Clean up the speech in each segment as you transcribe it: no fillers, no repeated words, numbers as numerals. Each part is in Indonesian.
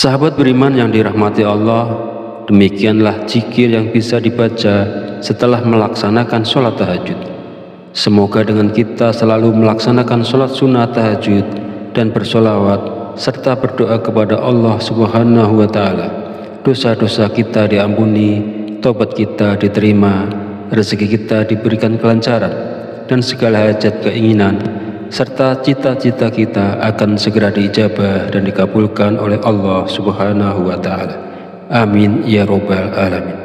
Sahabat beriman yang dirahmati Allah, demikianlah zikir yang bisa dibaca setelah melaksanakan sholat tahajud. Semoga dengan kita selalu melaksanakan sholat sunnah tahajud dan bersolawat serta berdoa kepada Allah Subhanahu wa Ta'ala, dosa-dosa kita diampuni, tobat kita diterima, rezeki kita diberikan kelancaran, dan segala hajat keinginan serta cita-cita kita akan segera diijabah dan dikabulkan oleh Allah Subhanahu wa Ta'ala. Amin ya Rabbal Alamin.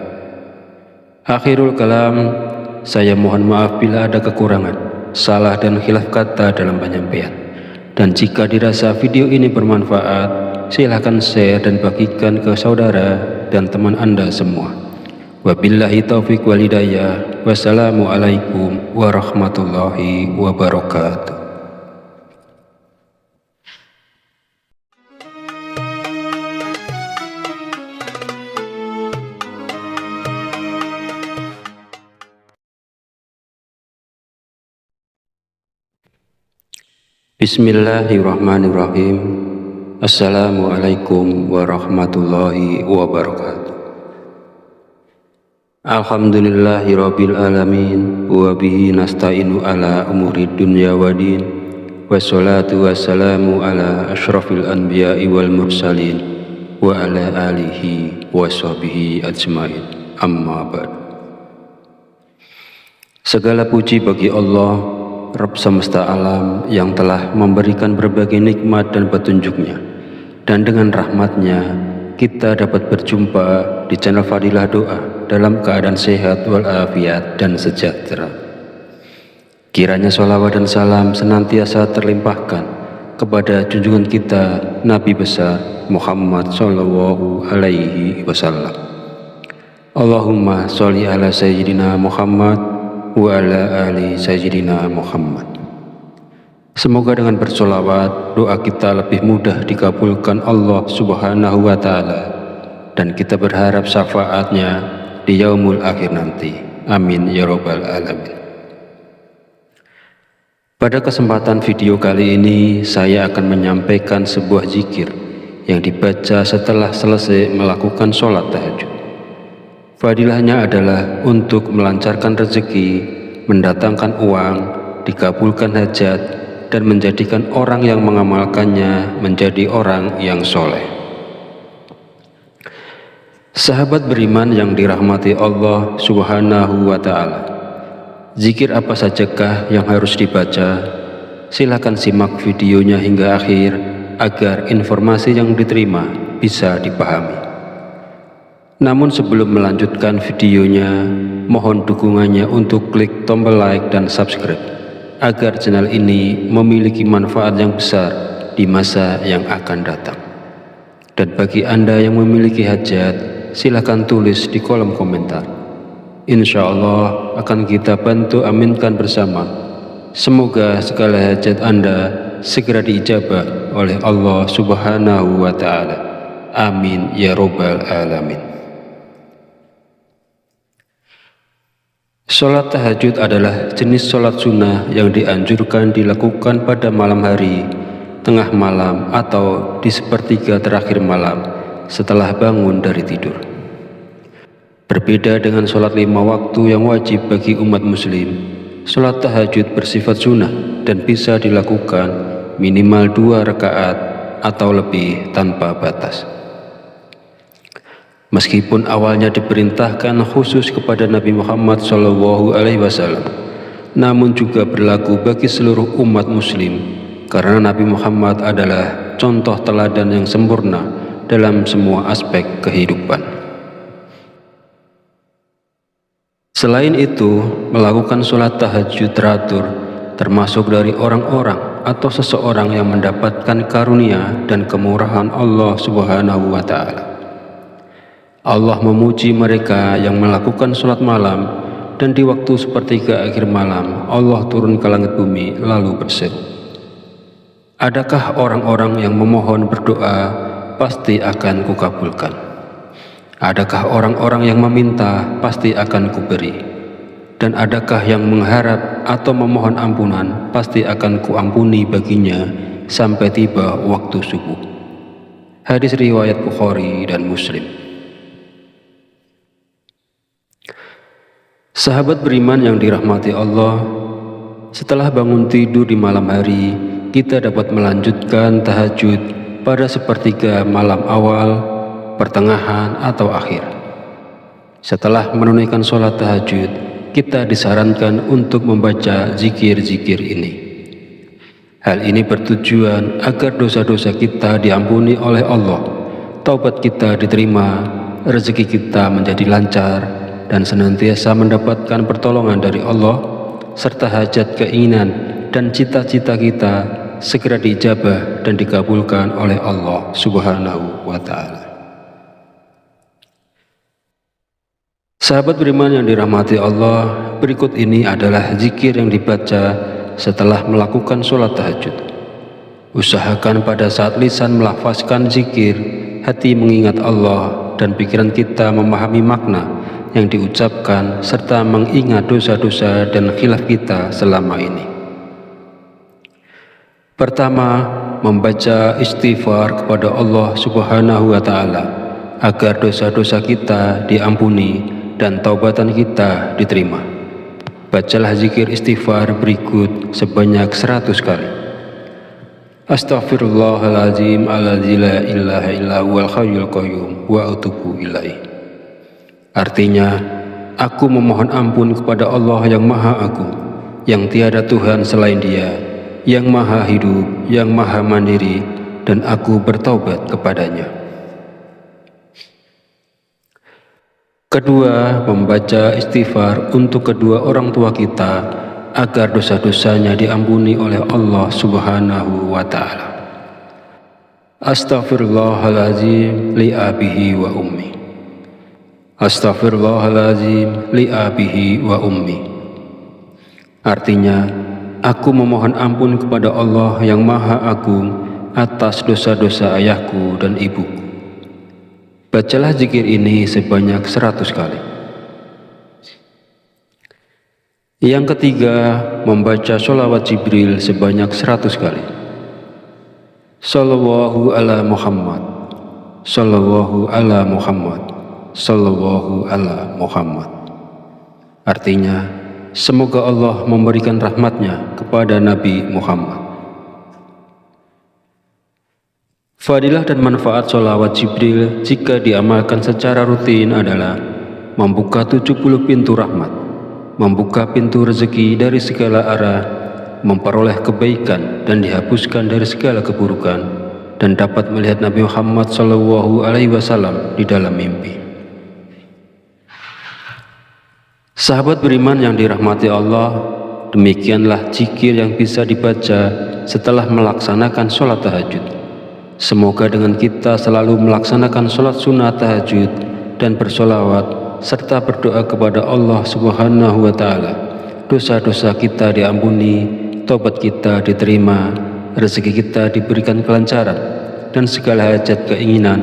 Akhirul kalam, saya mohon maaf bila ada kekurangan, salah dan khilaf kata dalam penyampaian. Dan jika dirasa video ini bermanfaat, silahkan share dan bagikan ke saudara dan teman Anda semua. Wabillahi taufiq wal hidayah. Wassalamualaikum warahmatullahi wabarakatuh. Bismillahirrahmanirrahim. Assalamualaikum warahmatullahi wabarakatuh. Alhamdulillahirabbil alamin wa bihi nasta'inu ala umuri dunya waddin. Wassalatu wassalamu ala asyrafil anbiya'i wal mursalin wa ala alihi wa sahbihi ajmain. Amma ba'd. Segala puji bagi Allah, Rabb semesta alam, yang telah memberikan berbagai nikmat dan petunjuknya, dan dengan rahmatnya kita dapat berjumpa di channel Fadilah Doa dalam keadaan sehat walafiat dan sejahtera. Kiranya sholawat dan salam senantiasa terlimpahkan kepada junjungan kita Nabi besar Muhammad Sallallahu Alaihi Wasallam. Allahumma sholli ala Sayyidina Muhammad wa ala ali Sayyidina Muhammad. Semoga dengan bersolawat doa kita lebih mudah dikabulkan Allah Subhanahu wa Ta'ala, dan kita berharap syafaatnya di yaumul akhir nanti. Amin ya Rabbal Alamin. Pada kesempatan video kali ini, saya akan menyampaikan sebuah zikir yang dibaca setelah selesai melakukan sholat tahajud. Fadilahnya adalah untuk melancarkan rezeki, mendatangkan uang, dikabulkan hajat, dan menjadikan orang yang mengamalkannya menjadi orang yang soleh. Sahabat beriman yang dirahmati Allah Subhanahu wa Ta'ala, zikir apa sajakah yang harus dibaca? Silakan simak videonya hingga akhir agar informasi yang diterima bisa dipahami. Namun sebelum melanjutkan videonya, mohon dukungannya untuk klik tombol like dan subscribe agar channel ini memiliki manfaat yang besar di masa yang akan datang. Dan bagi Anda yang memiliki hajat, silakan tulis di kolom komentar. Insya Allah akan kita bantu aminkan bersama. Semoga segala hajat Anda segera diijabah oleh Allah Subhanahu wa Ta'ala. Amin ya Rabbal Alamin. Sholat tahajud adalah jenis sholat sunnah yang dianjurkan dilakukan pada malam hari, tengah malam, atau di sepertiga terakhir malam setelah bangun dari tidur. Berbeda dengan sholat 5 waktu yang wajib bagi umat muslim, sholat tahajud bersifat sunnah dan bisa dilakukan minimal 2 rakaat atau lebih tanpa batas. Meskipun awalnya diperintahkan khusus kepada Nabi Muhammad SAW, namun juga berlaku bagi seluruh umat muslim, karena Nabi Muhammad adalah contoh teladan yang sempurna dalam semua aspek kehidupan. Selain itu, melakukan sholat tahajud teratur termasuk dari orang-orang atau seseorang yang mendapatkan karunia dan kemurahan Allah Subhanahu wa Ta'ala. Allah memuji mereka yang melakukan sholat malam, dan di waktu sepertiga akhir malam Allah turun ke langit bumi lalu berseru, adakah orang-orang yang memohon berdoa pasti akan kukabulkan? Adakah orang-orang yang meminta pasti akan kuberi? Dan adakah yang mengharap atau memohon ampunan pasti akan kuampuni baginya sampai tiba waktu subuh? Hadis riwayat Bukhari dan Muslim. Sahabat beriman yang dirahmati Allah, setelah bangun tidur di malam hari, kita dapat melanjutkan tahajud pada sepertiga malam awal, pertengahan, atau akhir. Setelah menunaikan sholat tahajud, kita disarankan untuk membaca zikir-zikir ini. Hal ini bertujuan agar dosa-dosa kita diampuni oleh Allah, taubat kita diterima, rezeki kita menjadi lancar, dan senantiasa mendapatkan pertolongan dari Allah, serta hajat, keinginan, dan cita-cita kita segera diijabah dan dikabulkan oleh Allah Subhanahu wa Ta'ala. Sahabat beriman yang dirahmati Allah, berikut ini adalah zikir yang dibaca setelah melakukan sholat tahajud. Usahakan pada saat lisan melafazkan zikir, hati mengingat Allah, dan pikiran kita memahami makna yang diucapkan serta mengingat dosa-dosa dan khilaf kita selama ini. Pertama, membaca istighfar kepada Allah Subhanahu wa Ta'ala agar dosa-dosa kita diampuni dan taubatan kita diterima. Bacalah zikir istighfar berikut sebanyak 100 kali. Astaghfirullahaladzim alladzi la ilaha illa huwal hayyul qayyum wa atubu ilaih. Artinya, aku memohon ampun kepada Allah yang Maha Agung, yang tiada Tuhan selain Dia, yang Maha Hidup, yang Maha Mandiri, dan aku bertaubat kepadanya. Kedua, membaca istighfar untuk kedua orang tua kita agar dosa-dosanya diampuni oleh Allah Subhanahu wa Ta'ala. Astaghfirullahaladzim li abihi wa ummi. Astaghfirullahaladzim li abihi wa ummi. Artinya, aku memohon ampun kepada Allah yang Maha Agung atas dosa-dosa ayahku dan ibuku. Bacalah zikir ini sebanyak 100 kali. Yang ketiga, membaca sholawat Jibril sebanyak 100 kali. Sallallahu ala Muhammad, Sallallahu ala Muhammad, Sallallahu ala Muhammad. Artinya, semoga Allah memberikan rahmatnya kepada Nabi Muhammad. Fadilah dan manfaat sholawat Jibril jika diamalkan secara rutin adalah membuka 70 pintu rahmat, membuka pintu rezeki dari segala arah, memperoleh kebaikan dan dihapuskan dari segala keburukan, dan dapat melihat Nabi Muhammad SAW di dalam mimpi. Sahabat beriman yang dirahmati Allah, demikianlah zikir yang bisa dibaca setelah melaksanakan sholat tahajud. Semoga dengan kita selalu melaksanakan sholat sunnah tahajud dan bersolawat serta berdoa kepada Allah Subhanahu wa Ta'ala, dosa-dosa kita diampuni, tobat kita diterima, rezeki kita diberikan kelancaran, dan segala hajat, keinginan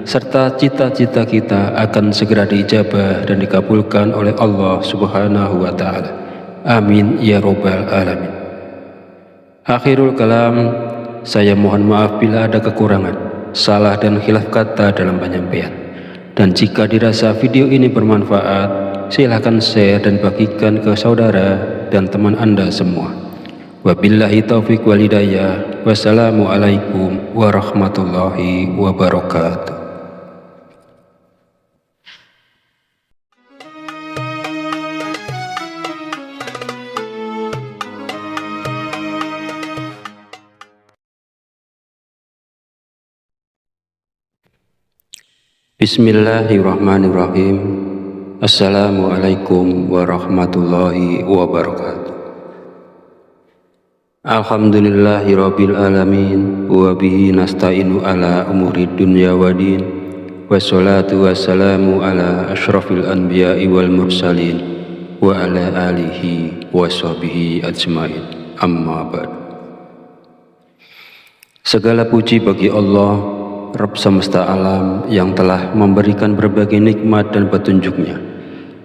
serta cita-cita kita akan segera diijabah dan dikabulkan oleh Allah Subhanahu wa Ta'ala. Amin ya Rabbal Alamin. Akhirul kalam, saya mohon maaf bila ada kekurangan, salah dan khilaf kata dalam penyampaian. Dan jika dirasa video ini bermanfaat, silahkan share dan bagikan ke saudara dan teman Anda semua. Wabillahi taufiq wal hidayah. Wassalamualaikum warahmatullahi wabarakatuh. Bismillahirrahmanirrahim. Assalamualaikum warahmatullahi wabarakatuh. Alhamdulillahirabbil alamin wa bihi nasta'inu ala umuri dunya waddin. Wassalatu wassalamu ala asyrafil anbiya'i wal mursalin wa ala alihi wa sahbihi ajmain. Amma ba'd. Segala puji bagi Allah, Rabb semesta alam, yang telah memberikan berbagai nikmat dan petunjuknya,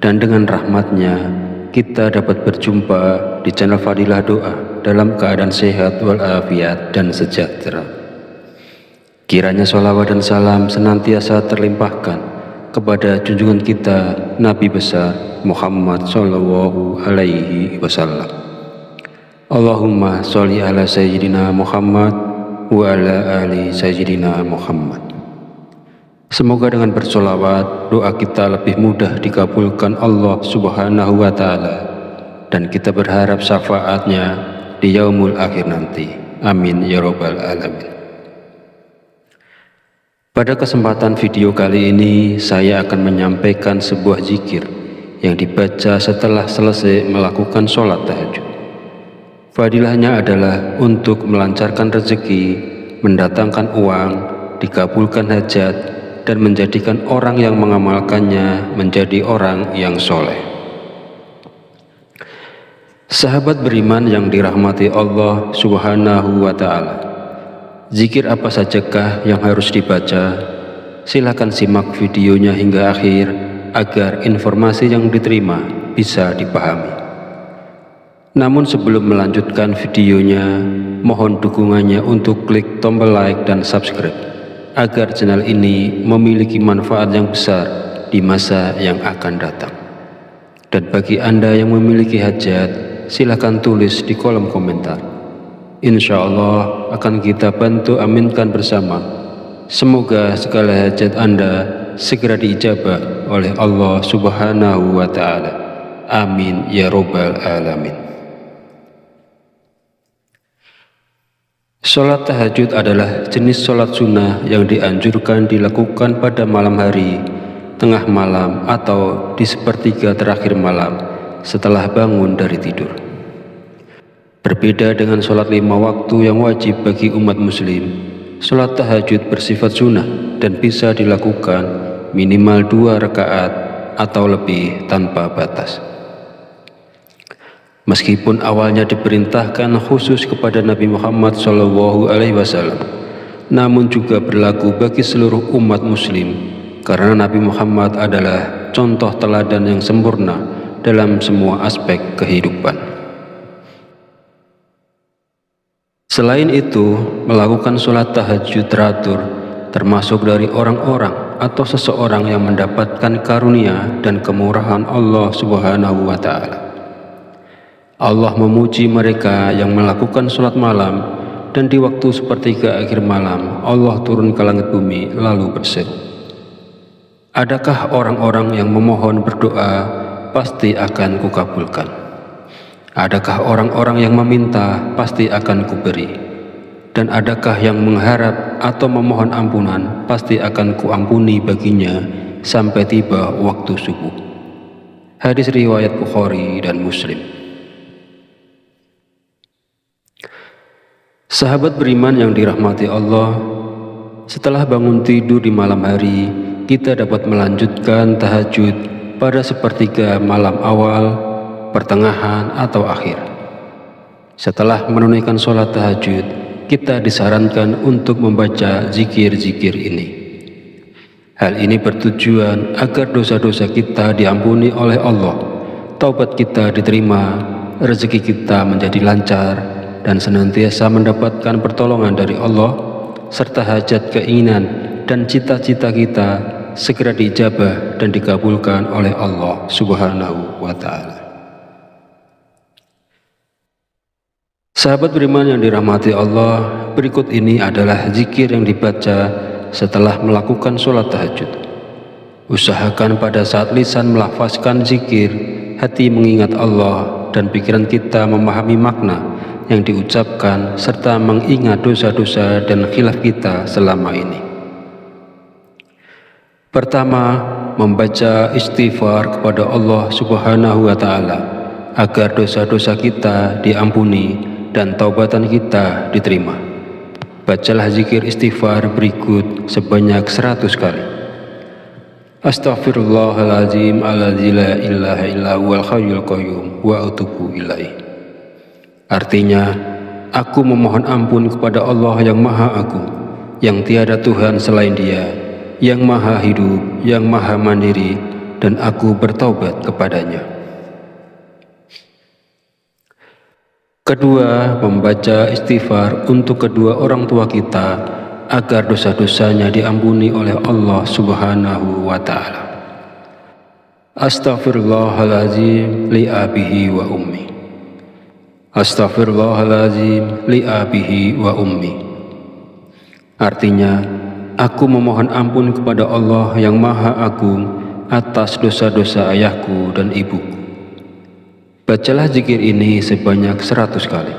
dan dengan rahmatnya kita dapat berjumpa di channel Fadilah Doa dalam keadaan sehat walafiat dan sejahtera. Kiranya sholawat dan salam senantiasa terlimpahkan kepada junjungan kita Nabi besar Muhammad Sallallahu Alaihi Wasallam. Allahumma sholli ala Sayyidina Muhammad wa ala ali Sayyidina Muhammad. Semoga dengan bersolawat doa kita lebih mudah dikabulkan Allah Subhanahu wa Ta'ala, dan kita berharap syafaatnya di yaumul akhir nanti. Amin ya rabbal alamin. Pada kesempatan video kali ini, saya akan menyampaikan sebuah zikir yang dibaca setelah selesai melakukan sholat tahajud. Fadilahnya adalah untuk melancarkan rezeki, mendatangkan uang, dikabulkan hajat, dan menjadikan orang yang mengamalkannya menjadi orang yang soleh. Sahabat beriman yang dirahmati Allah Subhanahu wa Ta'ala, zikir apa sajakah yang harus dibaca? Silakan simak videonya hingga akhir agar informasi yang diterima bisa dipahami. Namun sebelum melanjutkan videonya, mohon dukungannya untuk klik tombol like dan subscribe agar channel ini memiliki manfaat yang besar di masa yang akan datang. Dan bagi Anda yang memiliki hajat, silakan tulis di kolom komentar. Insya Allah akan kita bantu aminkan bersama. Semoga segala hajat Anda segera diijabah oleh Allah Subhanahu wa Ta'ala. Amin ya rabbal alamin. Sholat tahajud adalah jenis sholat sunnah yang dianjurkan dilakukan pada malam hari, tengah malam, atau di sepertiga terakhir malam setelah bangun dari tidur. Berbeda dengan sholat 5 waktu yang wajib bagi umat muslim, sholat tahajud bersifat sunnah dan bisa dilakukan minimal 2 rakaat atau lebih tanpa batas. Meskipun awalnya diperintahkan khusus kepada Nabi Muhammad SAW, namun juga berlaku bagi seluruh umat muslim, karena Nabi Muhammad adalah contoh teladan yang sempurna dalam semua aspek kehidupan. Selain itu, melakukan sholat tahajud teratur termasuk dari orang-orang atau seseorang yang mendapatkan karunia dan kemurahan Allah Subhanahu wa Ta'ala. Allah memuji mereka yang melakukan sholat malam, dan di waktu sepertiga akhir malam Allah turun ke langit bumi lalu berseru, adakah orang-orang yang memohon berdoa pasti akan kukabulkan? Adakah orang-orang yang meminta pasti akan kuberi? Dan adakah yang mengharap atau memohon ampunan pasti akan kuampuni baginya sampai tiba waktu subuh. Hadis riwayat Bukhari dan Muslim. Sahabat beriman yang dirahmati Allah, setelah bangun tidur di malam hari, kita dapat melanjutkan tahajud pada sepertiga malam awal, pertengahan, atau akhir. Setelah menunaikan sholat tahajud, kita disarankan untuk membaca zikir-zikir ini. Hal ini bertujuan agar dosa-dosa kita diampuni oleh Allah, taubat kita diterima, rezeki kita menjadi lancar, dan senantiasa mendapatkan pertolongan dari Allah, serta hajat, keinginan, dan cita-cita kita segera diijabah dan dikabulkan oleh Allah Subhanahu wa Ta'ala. Sahabat beriman yang dirahmati Allah, berikut ini adalah zikir yang dibaca setelah melakukan sholat tahajud. Usahakan pada saat lisan melafazkan zikir, hati mengingat Allah, dan pikiran kita memahami makna yang diucapkan serta mengingat dosa-dosa dan khilaf kita selama ini. Pertama, membaca istighfar kepada Allah Subhanahu wa Ta'ala agar dosa-dosa kita diampuni dan taubatan kita diterima. Bacalah zikir istighfar berikut sebanyak 100 kali. Astaghfirullahaladzim alladzi la ilaha illa huwal hayyul qayyum wa atubu ilaih. Artinya, aku memohon ampun kepada Allah yang Maha Agung, yang tiada Tuhan selain Dia, yang Maha Hidup, yang Maha Mandiri, dan aku bertaubat kepadanya. Kedua, membaca istighfar untuk kedua orang tua kita agar dosa-dosanya diampuni oleh Allah Subhanahu wa Ta'ala. Astaghfirullahaladzim li abihi wa ummi. Astaghfirullahaladzim li abihi wa ummi. Artinya, aku memohon ampun kepada Allah yang Maha Agung atas dosa-dosa ayahku dan ibuku. Bacalah zikir ini sebanyak 100 kali.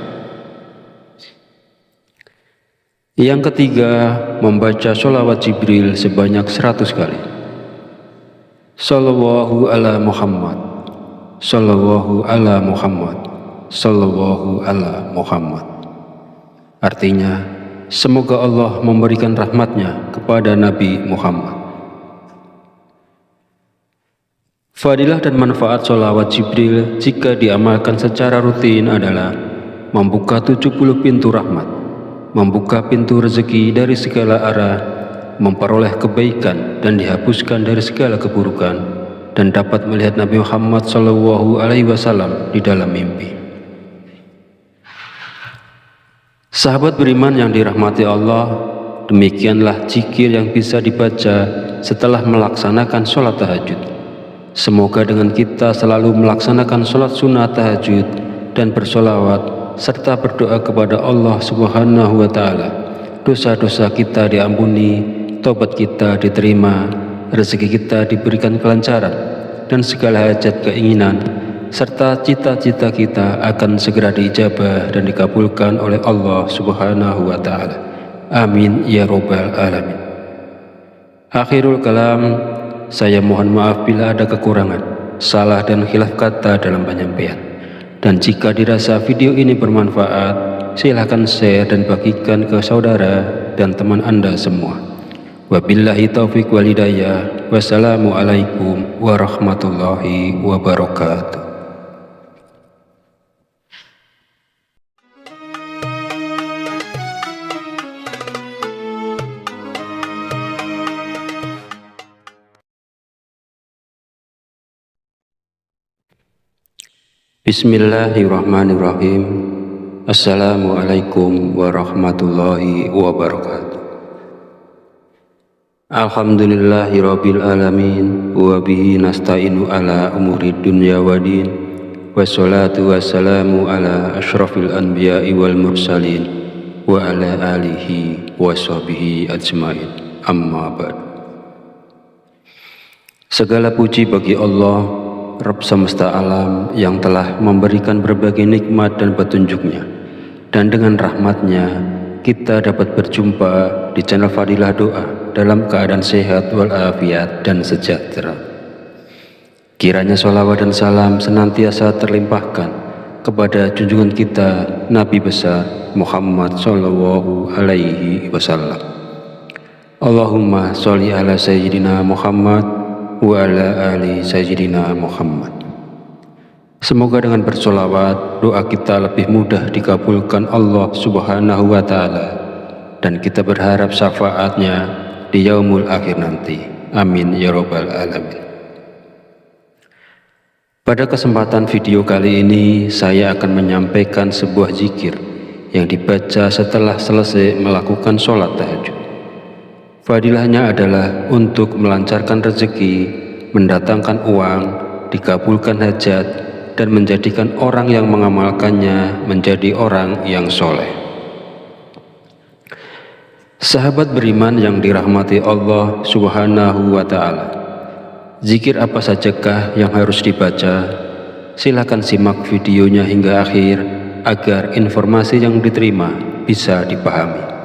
Yang ketiga, membaca sholawat Jibril sebanyak 100 kali. Sallallahu ala Muhammad, Sallallahu ala Muhammad, Sallallahu ala Muhammad. Artinya, semoga Allah memberikan rahmatnya kepada Nabi Muhammad. Fadilah dan manfaat sholawat Jibril jika diamalkan secara rutin adalah membuka 70 pintu rahmat, membuka pintu rezeki dari segala arah, memperoleh kebaikan dan dihapuskan dari segala keburukan, dan dapat melihat Nabi Muhammad SAW di dalam mimpi. Sahabat beriman yang dirahmati Allah, demikianlah zikir yang bisa dibaca setelah melaksanakan sholat tahajud. Semoga dengan kita selalu melaksanakan sholat sunnah tahajud dan bersolawat serta berdoa kepada Allah Subhanahu wa Ta'ala, dosa-dosa kita diampuni, tobat kita diterima, rezeki kita diberikan kelancaran, dan segala hajat keinginan serta cita-cita kita akan segera diijabah dan dikabulkan oleh Allah Subhanahu wa Ta'ala. Amin ya Rabbal Alamin. Akhirul kalam, saya mohon maaf bila ada kekurangan, salah dan khilaf kata dalam penyampaian. Dan jika dirasa video ini bermanfaat, silahkan share dan bagikan ke saudara dan teman Anda semua. Wabillahi taufiq wal hidayah. Wassalamualaikum warahmatullahi wabarakatuh. Bismillahirrahmanirrahim. Assalamualaikum warahmatullahi wabarakatuh. Alhamdulillahirabbil alamin wa bihi nasta'inu ala umuri dunya waddin. Wassalatu wassalamu ala asyrafil anbiya'i wal mursalin wa ala alihi washabihi ajmain. Amma ba'd. Segala puji bagi Allah, Rabb semesta alam, yang telah memberikan berbagai nikmat dan petunjuknya, dan dengan rahmatnya kita dapat berjumpa di channel Fadilah Doa dalam keadaan sehat walafiat dan sejahtera. Kiranya sholawat dan salam senantiasa terlimpahkan kepada junjungan kita Nabi besar Muhammad Sallallahu Alaihi Wasallam. Allahumma sholli ala Sayyidina Muhammad wa ala ali Sayyidina Muhammad. Semoga dengan bersolawat doa kita lebih mudah dikabulkan Allah Subhanahu wa Ta'ala, dan kita berharap syafaatnya di yaumul akhir nanti. Amin ya Rabbal Alamin. Pada kesempatan video kali ini, saya akan menyampaikan sebuah zikir yang dibaca setelah selesai melakukan sholat tahajud. Fadilahnya adalah untuk melancarkan rezeki, mendatangkan uang, dikabulkan hajat, dan menjadikan orang yang mengamalkannya menjadi orang yang soleh. Sahabat beriman yang dirahmati Allah Subhanahu wa Ta'ala, zikir apa sajakah yang harus dibaca? Silakan simak videonya hingga akhir agar informasi yang diterima bisa dipahami.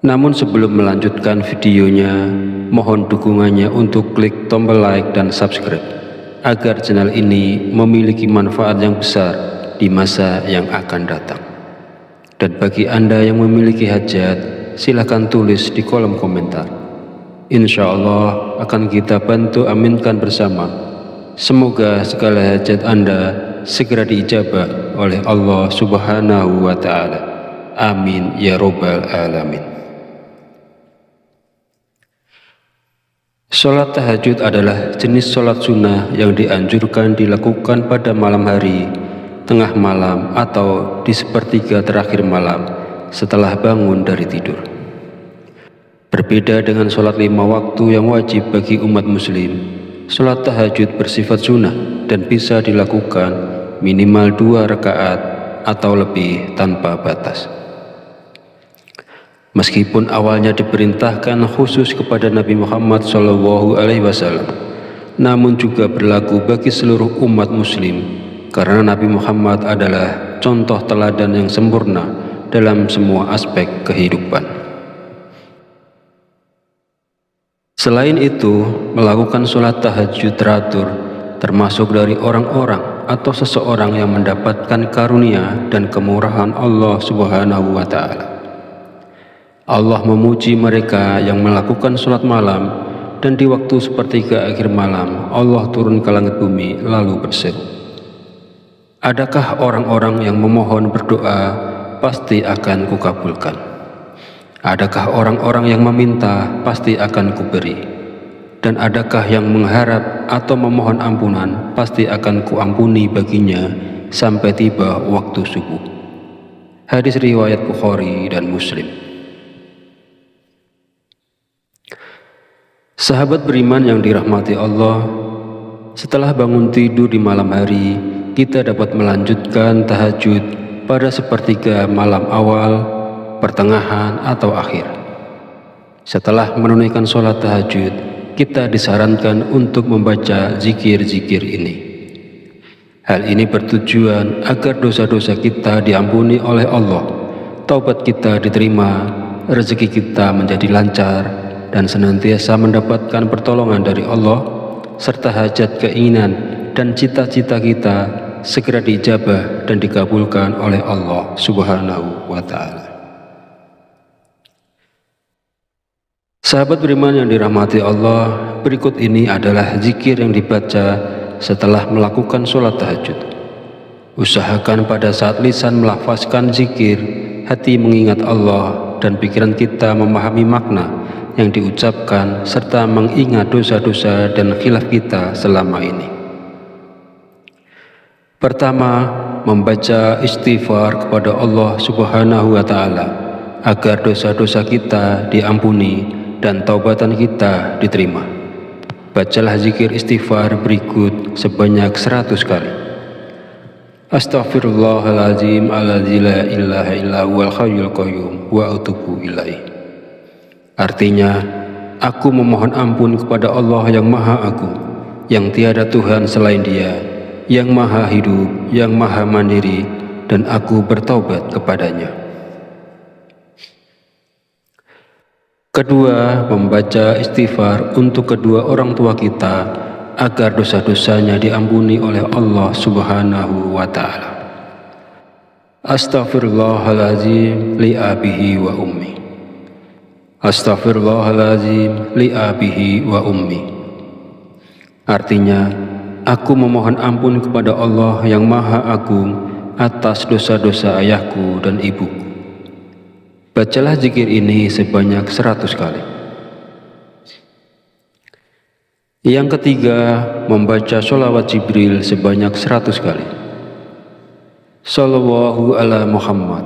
Namun sebelum melanjutkan videonya, mohon dukungannya untuk klik tombol like dan subscribe agar channel ini memiliki manfaat yang besar di masa yang akan datang. Dan bagi Anda yang memiliki hajat, silakan tulis di kolom komentar. Insya Allah akan kita bantu aminkan bersama. Semoga segala hajat Anda segera diijabah oleh Allah Subhanahu wa Ta'ala. Amin ya Rabbal Alamin. Sholat tahajud adalah jenis sholat sunnah yang dianjurkan dilakukan pada malam hari, tengah malam, atau di sepertiga terakhir malam setelah bangun dari tidur. Berbeda dengan sholat 5 waktu yang wajib bagi umat muslim, sholat tahajud bersifat sunnah dan bisa dilakukan minimal 2 rakaat atau lebih tanpa batas. Meskipun awalnya diperintahkan khusus kepada Nabi Muhammad SAW, namun juga berlaku bagi seluruh umat muslim, karena Nabi Muhammad adalah contoh teladan yang sempurna dalam semua aspek kehidupan. Selain itu, melakukan sholat tahajud teratur termasuk dari orang-orang atau seseorang yang mendapatkan karunia dan kemurahan Allah Subhanahu wa Ta'ala. Allah memuji mereka yang melakukan sholat malam, dan di waktu sepertiga akhir malam Allah turun ke langit bumi lalu berseru, adakah orang-orang yang memohon berdoa pasti akan kukabulkan? Adakah orang-orang yang meminta pasti akan kuberi? Dan adakah yang mengharap atau memohon ampunan pasti akan kuampuni baginya sampai tiba waktu subuh. Hadis riwayat Bukhari dan Muslim. Sahabat beriman yang dirahmati Allah, setelah bangun tidur di malam hari, kita dapat melanjutkan tahajud pada sepertiga malam awal, pertengahan, atau akhir. Setelah menunaikan sholat tahajud, kita disarankan untuk membaca zikir-zikir ini. Hal ini bertujuan agar dosa-dosa kita diampuni oleh Allah, taubat kita diterima, rezeki kita menjadi lancar, dan senantiasa mendapatkan pertolongan dari Allah, serta hajat, keinginan, dan cita-cita kita segera diijabah dan dikabulkan oleh Allah Subhanahu wa Ta'ala. Sahabat beriman yang dirahmati Allah, berikut ini adalah zikir yang dibaca setelah melakukan sholat tahajud. Usahakan pada saat lisan melafazkan zikir, hati mengingat Allah, dan pikiran kita memahami makna yang diucapkan serta mengingat dosa-dosa dan khilaf kita selama ini. Pertama, membaca istighfar kepada Allah Subhanahu wa Ta'ala agar dosa-dosa kita diampuni dan taubatan kita diterima. Bacalah zikir istighfar berikut sebanyak 100 kali. Astaghfirullahaladzim alladzi la ilaha illa huwal hayyul qayyum wa atubu ilaih. Artinya, aku memohon ampun kepada Allah yang Maha Agung, yang tiada Tuhan selain Dia, yang Maha Hidup, yang Maha Mandiri, dan aku bertaubat kepadanya. Kedua, membaca istighfar untuk kedua orang tua kita agar dosa-dosanya diampuni oleh Allah Subhanahu wa Ta'ala. Astaghfirullahaladzim li abihi wa ummi. Astaghfirullahaladzim li abihi wa ummi. Artinya, aku memohon ampun kepada Allah yang Maha Agung atas dosa-dosa ayahku dan ibuku. Bacalah zikir ini sebanyak 100 kali. Yang ketiga, membaca sholawat Jibril sebanyak 100 kali. Sallallahu ala Muhammad,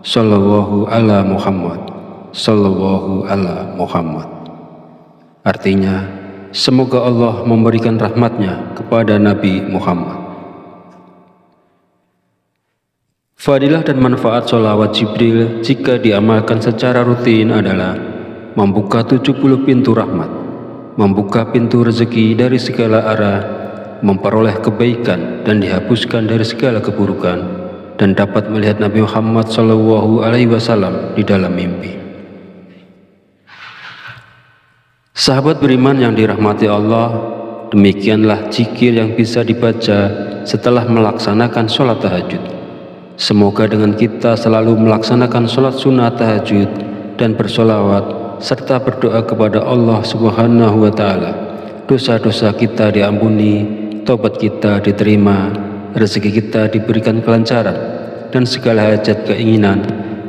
sallallahu ala Muhammad, sallallahu ala Muhammad. Artinya, semoga Allah memberikan rahmatnya kepada Nabi Muhammad. Fadilah dan manfaat sholawat Jibril jika diamalkan secara rutin adalah membuka 70 pintu rahmat, membuka pintu rezeki dari segala arah, memperoleh kebaikan dan dihapuskan dari segala keburukan, dan dapat melihat Nabi Muhammad SAW di dalam mimpi. Sahabat beriman yang dirahmati Allah, demikianlah zikir yang bisa dibaca setelah melaksanakan sholat tahajud. Semoga dengan kita selalu melaksanakan sholat sunnah tahajud dan bersolawat serta berdoa kepada Allah Subhanahu wa Ta'ala, dosa-dosa kita diampuni, taubat kita diterima, rezeki kita diberikan kelancaran, dan segala hajat keinginan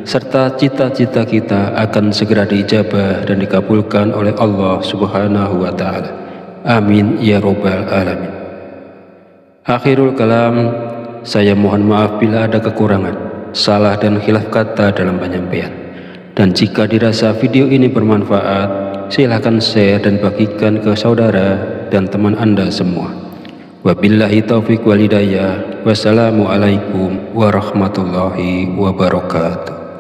serta cita-cita kita akan segera diijabah dan dikabulkan oleh Allah Subhanahu wa Ta'ala. Amin ya Rabbal Alamin. Akhirul kalam, saya mohon maaf bila ada kekurangan, salah dan khilaf kata dalam penyampaian. Dan jika dirasa video ini bermanfaat, silahkan share dan bagikan ke saudara dan teman Anda semua. Wabillahi taufiq wal hidayah. Wassalamualaikum warahmatullahi wabarakatuh.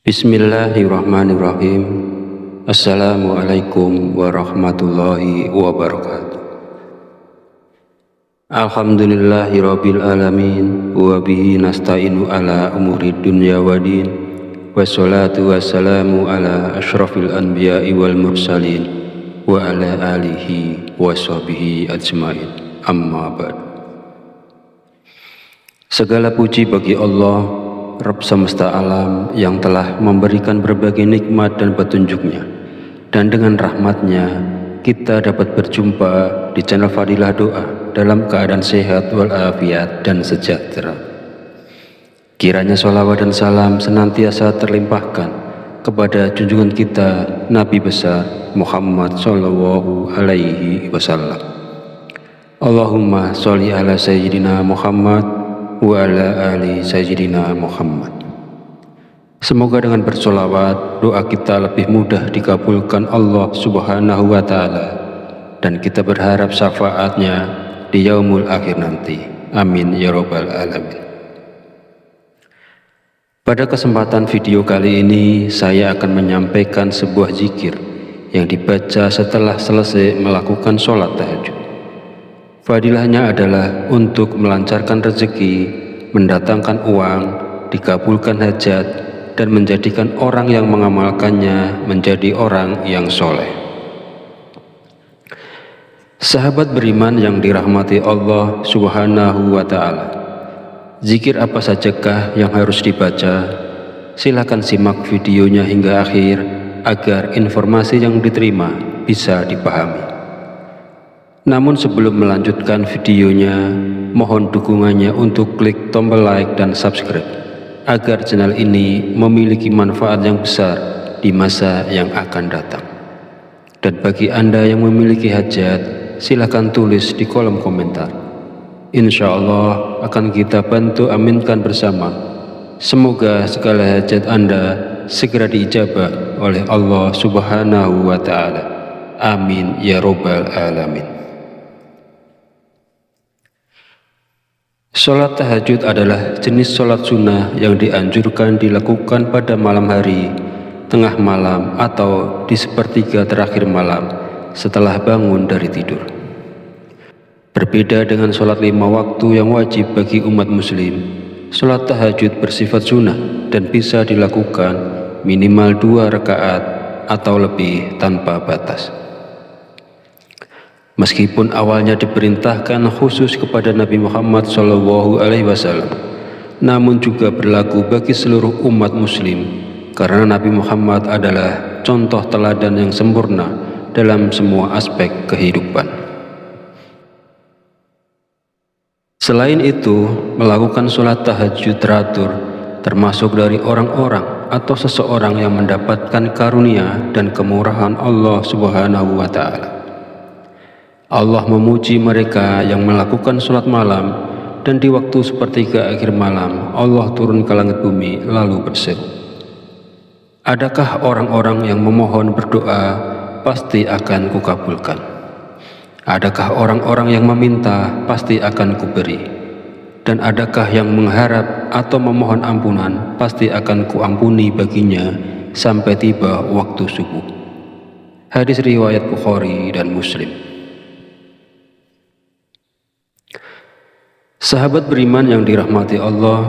Bismillahirrahmanirrahim. Assalamualaikum warahmatullahi wabarakatuh. Alhamdulillahirabbil alamin wa bihi nasta'inu ala umuri dunya waddin. Wassalatu wassalamu ala asyrafil anbiya'i wal mursalin wa ala alihi wa sahbihi ajmain. Amma ba'd. Segala puji bagi Allah, Rabb semesta alam, yang telah memberikan berbagai nikmat dan petunjuknya, dan dengan rahmatnya kita dapat berjumpa di channel Fadilah Doa dalam keadaan sehat walafiat dan sejahtera. Kiranya sholawat dan salam senantiasa terlimpahkan kepada junjungan kita Nabi besar Muhammad Sallallahu Alaihi Wasallam. Allahumma sholli ala Sayyidina Muhammad wa ala ali Sayyidina Muhammad. Semoga dengan bersolawat doa kita lebih mudah dikabulkan Allah Subhanahu wa Ta'ala, dan kita berharap syafaatnya di yaumul akhir nanti. Amin ya rabbal alamin. Pada kesempatan video kali ini saya akan menyampaikan sebuah zikir yang dibaca setelah selesai melakukan sholat tahajud. Fadilahnya adalah untuk melancarkan rezeki, mendatangkan uang, dikabulkan hajat, dan menjadikan orang yang mengamalkannya menjadi orang yang soleh. Sahabat beriman yang dirahmati Allah Subhanahu wa Ta'ala, zikir apa sajakah yang harus dibaca? Silakan simak videonya hingga akhir agar informasi yang diterima bisa dipahami. Namun sebelum melanjutkan videonya, mohon dukungannya untuk klik tombol like dan subscribe agar channel ini memiliki manfaat yang besar di masa yang akan datang. Dan bagi Anda yang memiliki hajat, silakan tulis di kolom komentar. Insya Allah akan kita bantu aminkan bersama. Semoga segala hajat Anda segera diijabah oleh Allah Subhanahu wa Ta'ala. Amin ya rabbal alamin. Sholat tahajud adalah jenis sholat sunnah yang dianjurkan dilakukan pada malam hari, tengah malam, atau di sepertiga terakhir malam setelah bangun dari tidur. Berbeda dengan sholat 5 waktu yang wajib bagi umat muslim, sholat tahajud bersifat sunnah dan bisa dilakukan minimal 2 rakaat atau lebih tanpa batas. Meskipun awalnya diperintahkan khusus kepada Nabi Muhammad SAW, namun juga berlaku bagi seluruh umat muslim, karena Nabi Muhammad adalah contoh teladan yang sempurna dalam semua aspek kehidupan. Selain itu, melakukan sholat tahajud teratur termasuk dari orang-orang atau seseorang yang mendapatkan karunia dan kemurahan Allah Subhanahu wa Ta'ala. Allah memuji mereka yang melakukan sholat malam, dan di waktu sepertiga akhir malam Allah turun ke langit bumi lalu berseru, adakah orang-orang yang memohon berdoa pasti akan kukabulkan? Adakah orang-orang yang meminta pasti akan kuberi? Dan adakah yang mengharap atau memohon ampunan pasti akan kuampuni baginya sampai tiba waktu subuh. Hadis riwayat Bukhari dan Muslim. Sahabat beriman yang dirahmati Allah,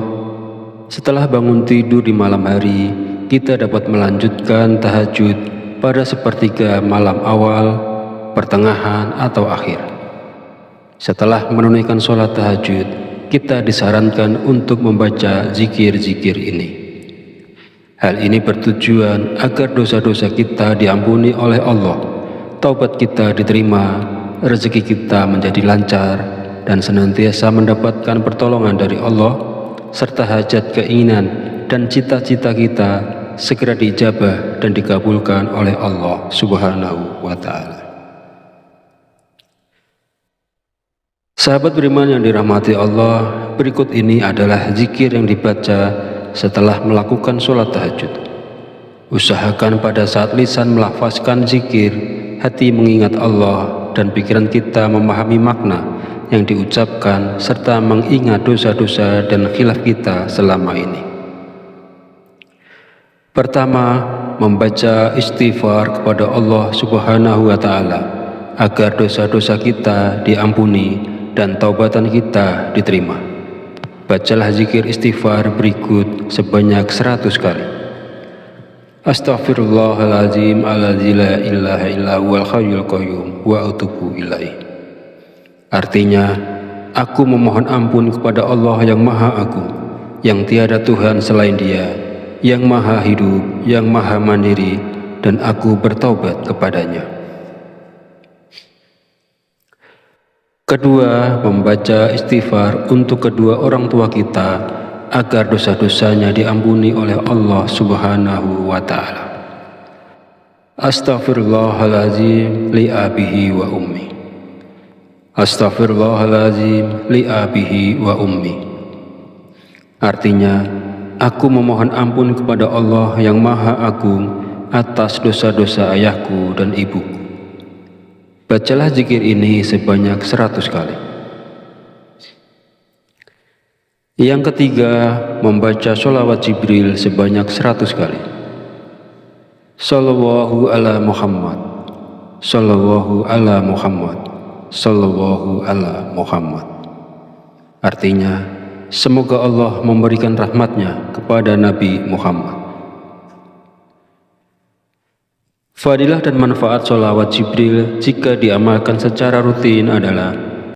setelah bangun tidur di malam hari, kita dapat melanjutkan tahajud pada sepertiga malam awal, pertengahan, atau akhir. Setelah menunaikan sholat tahajud, kita disarankan untuk membaca zikir-zikir ini. Hal ini bertujuan agar dosa-dosa kita diampuni oleh Allah, taubat kita diterima, rezeki kita menjadi lancar, dan senantiasa mendapatkan pertolongan dari Allah, serta hajat, keinginan, dan cita-cita kita segera diijabah dan dikabulkan oleh Allah Subhanahu wa Ta'ala. Sahabat beriman yang dirahmati Allah, berikut ini adalah zikir yang dibaca setelah melakukan sholat tahajud. Usahakan pada saat lisan melafazkan zikir, hati mengingat Allah, dan pikiran kita memahami makna yang diucapkan serta mengingat dosa-dosa dan khilaf kita selama ini. Pertama, membaca istighfar kepada Allah Subhanahu wa Ta'ala agar dosa-dosa kita diampuni dan taubatan kita diterima. Bacalah zikir istighfar berikut sebanyak 100 kali. Astaghfirullahaladzim alladzi la ilaha illa huwal hayyul qayyum wa atubu ilaih. Artinya, aku memohon ampun kepada Allah yang Maha Agung, yang tiada Tuhan selain Dia, yang Maha Hidup, yang Maha Mandiri, dan aku bertaubat kepadanya. Kedua, membaca istighfar untuk kedua orang tua kita agar dosa-dosanya diampuni oleh Allah Subhanahu wa Ta'ala. Astaghfirullahaladzim li abihi wa ummi. Astaghfirullahaladzim li abihi wa ummi. Artinya, aku memohon ampun kepada Allah yang Maha Agung atas dosa-dosa ayahku dan ibuku. Bacalah zikir ini sebanyak 100 kali. Yang ketiga, membaca sholawat Jibril sebanyak 100 kali. Sallallahu ala Muhammad, Sallallahu ala Muhammad, Sallallahu ala Muhammad. Artinya, semoga Allah memberikan rahmatnya kepada Nabi Muhammad. Fadilah dan manfaat sholawat Jibril jika diamalkan secara rutin adalah: